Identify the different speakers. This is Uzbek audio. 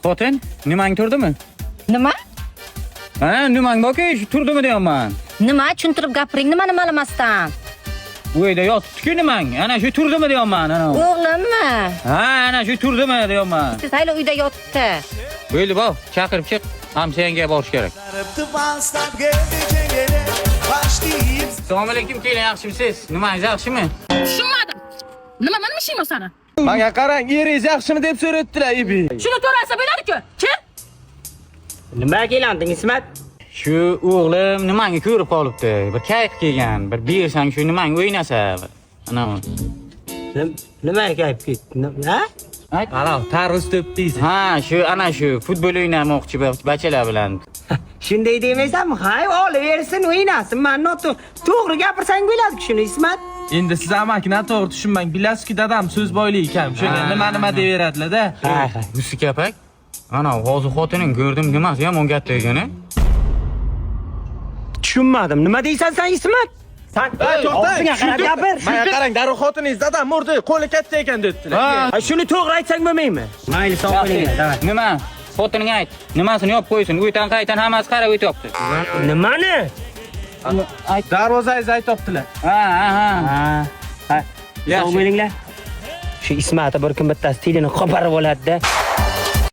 Speaker 1: Xotin, nimang turdimi?
Speaker 2: Nima?
Speaker 1: Ha, nimang borki, shu turdimi deyapman.
Speaker 2: Nima tushuntirib gapiring, nimani ma'lummasdan?
Speaker 1: Bu yerda yotibdi-ku nimang. Ana shu turdimi deyapman, ana.
Speaker 2: O'g'limmi?
Speaker 1: Ha, ana shu turdimi deyapman.
Speaker 2: Siz hayli uyda yotibdi.
Speaker 1: Bo'ldi, bor, chaqirib chiq. Hamshayanga borish kerak. Assalomu alaykum, keling, yaxshimisiz? Nimangiz yaxshimi?
Speaker 3: Tushunmadim. Nima meni ishim seni?
Speaker 4: Menga qarang, eringiz yaxshimi deb so'rayaptilar, ibi.
Speaker 3: Shuni to'rasa bo'ladi-ku. Kim?
Speaker 5: Nima kelanding, Ismat?
Speaker 1: Shu o'g'lim nimanga ko'rib qolibdi. Bir kayf kelgan, bir bersang shu nimang o'ynasa. Ana.
Speaker 5: Nima kayf ketdi? Ha?
Speaker 4: Ana, tarvuz to'pdingiz.
Speaker 1: Ha, ana shu futbol o'ynamoqchi bachalar bilan.
Speaker 5: Shunday demaysanmi? Hay, olaversin, o'ynasin. Men to'g'ri gapirsang bo'ladi shuni, Ismat.
Speaker 4: Endi siz amakina to'g'ri tushunmang. Bilasizki, dadam so'z boylik ekan. Shunga nima deyaveradilar-da.
Speaker 1: Ha, Yusuf kapak. Ana, hozir xotining ko'rdim, nimasi yomon gap degani?
Speaker 5: Tushunmadim. Nima deysan sen, Ismat? Sen og'zingga qarab gapir.
Speaker 4: Menga qarang, darrov xotiningiz dadam murdi, qo'li katta ekan debdilar.
Speaker 5: Ha, shuni to'g'ri aytsang bo'lmaymi? Mayli, sog' bo'ling.
Speaker 1: Nima? Xotining ayt. Nimasini yopib qo'ysin. Uydan qaytan hammasi qarab o'tyapti.
Speaker 5: Nimani?
Speaker 4: Darvozangizni aytibdilar.
Speaker 5: Ha. Sog' bo'linglar. Shu Ismatni bir kun bittasi tilini qo'parib oladi-da.